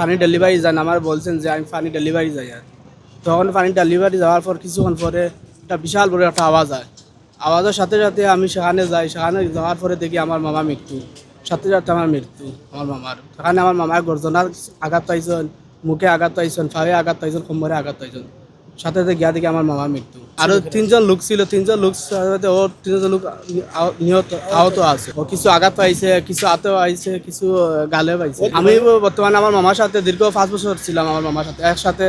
পানি ডেলিভারি যান আমার বলছেন যে আমি পানি ডেলিভারি যাই আর তখন পানি ডেলিভারি যাওয়ার পর কিছুক্ষণ পরে একটা বিশাল বড় একটা আওয়াজ হয়। আওয়াজের সাথে সাথে আমি সেখানে যাই, সেখানে যাওয়ার পরে দেখি আমার মামা মৃত্যু, সাথে সাথে আমার মৃত্যু আমার মামার। সেখানে আমার মামার গর্জনার আঘাত পাইছেন, মুখে আঘাত পাইছেন, ফাড়ে আঘাত পাইছেন, কোমরে আঘাত পাইছেন, সাথে সাথে গিয়া দেখি আমার মামার মৃত্যু। আরো তিনজন লোক ছিল, তিনজন লোক ও তিনজন লোক নিহত আহত আছে। ও কিছু আঘাত পাইছে, কিছু হাতে পাইছে, কিছু গালে পাইছে। আমি বর্তমানে আমার মামার সাথে দীর্ঘ 5 বছর ছিলাম, আমার মামার সাথে একসাথে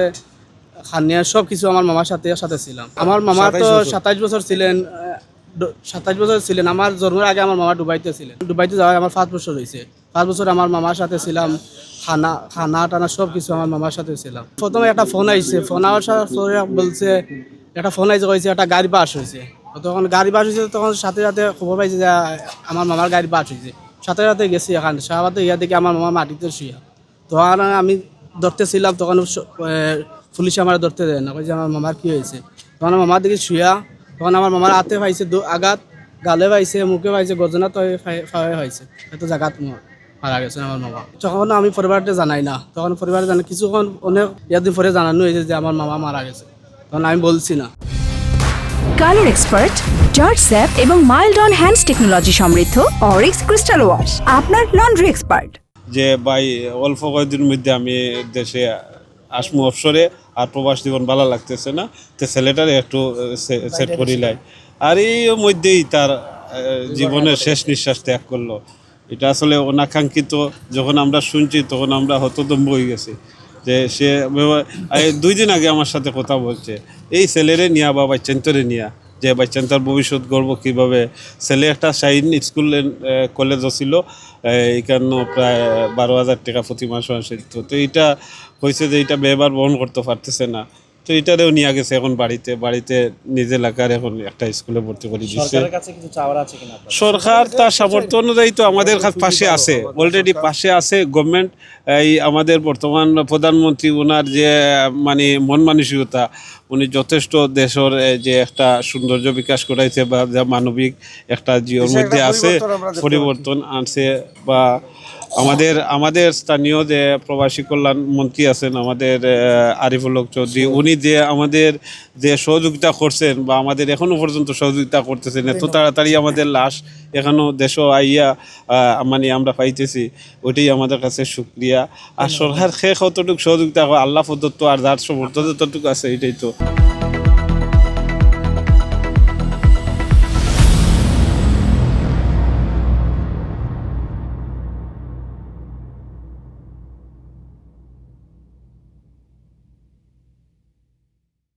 খানিয়া সব কিছু আমার মামার সাথে একসাথে ছিলাম। আমার মামা তো 27 বছর ছিলেন, 27 বছর ছিলেন। আমার জন্মের আগে আমার মামা দুবাইতে ছিলেন, দুবাইতে যাওয়ার আমার 5 বছর হয়েছে। 5 বছর আমার মামার সাথে ছিলাম, খানা খানা টানা সব কিছু আমার মামার সাথে ছিলাম। প্রথমে একটা ফোন আইছে, ফোন আসার পরে বলছে একটা ফোন আইছে, কইছে একটা গাড়ি বাস হয়েছে। তখন গাড়ি বাস হয়েছে, তখন সাথে সাথে খবর পাইছে যে আমার মামার গাড়ি বাস হয়েছে। সাথে সাথে গেছি এখানে সাহাবাতে, ইয়া দেখি আমার মামা মাটিতে শুয়া। তখন আমি ধরতেছিলাম, তখন পুলিশ আমার ধরতে দেয় না, কইছে আমার মামার কী হয়েছে। তখন আমার মামার দিকে শুয়া, তখন আমার মামার হাতে পাইছে আঘাত, গালে পাইছে, মুখে পাইছে, গর্জনা তো হয়েছে, এত জায়গাত মারা গেছেন আমার মামা। তখন আমি পরিবারটা জানাই না, তখন পরিবার জানে কিছুক্ষণ অনেক দিন পরে জানানো হয়েছে যে আমার মামা মারা গেছে, তখন আমি বলছি না। কালার এক্সপার্ট, জর্জ স্যাপ এবং মাইল্ড অন হ্যান্ডস টেকনোলজি সমৃদ্ধ অরিক্স ক্রিস্টাল ওয়াশ আপনার লন্ড্রি এক্সপার্ট। যে ভাই অল্প কয়েকদিনের মধ্যে আমি দেশে আসমু অবসরে, আর প্রবাস জীবন ভালো লাগতেছে না, তো ছেলেটারে একটু সেট করিলাই। আর এই মধ্যেই তার জীবনের শেষ নিঃশ্বাস ত্যাগ করলো। এটা আসলে অনাকাঙ্ক্ষিত। যখন আমরা শুনছি তখন আমরা হতদম্ব হয়ে গেছি যে সে 2 দিন আগে আমার সাথে কথা বলছে এই ছেলেরে নিয়া বা বাচ্চান্তরে নিয়া, যে বাচ্চান্তার ভবিষ্যৎ গর্ব কীভাবে। ছেলে একটা শাইন স্কুল কলেজও ছিল, এখানে প্রায় 12,000 টাকা প্রতি মাস আসিত। তো এইটা হয়েছে যে এটা ব্যবহার বহন করতে পারতেছে না, তো এটারেও নিয়ে গেছে এখন বাড়িতে নিজে এলাকার এখন একটা স্কুলে ভর্তি করে দিচ্ছে। সরকার তার সামর্থ্য অনুযায়ী তো আমাদের পাশে আছে, অলরেডি পাশে আছে গভর্নমেন্ট। এই আমাদের বর্তমান প্রধানমন্ত্রী ওনার যে মানে মন মানসিকতা, উনি যথেষ্ট দেশের যে একটা সৌন্দর্য বিকাশ করাইছে বা যা মানবিক একটা জীবনের মধ্যে আছে, পরিবর্তন আনছে। বা আমাদের স্থানীয় যে প্রবাসী কল্যাণ মন্ত্রী আছেন আমাদের আরিফুল হক চৌধুরী, উনি যে আমাদের যে সহযোগিতা করছেন বা আমাদের এখনও পর্যন্ত সহযোগিতা করতেছেন, এত তাড়াতাড়ি আমাদের লাশ এখনও দেশও আইয়া মানে আমরা পাইতেছি, ওইটাই আমাদের কাছে শুকরিয়া। আর সরকার কতটুকু সহযোগিতা হয় আল্লাহ প্রদত্ত, আর যার সমর্থ যতটুকু আছে এটাই তো।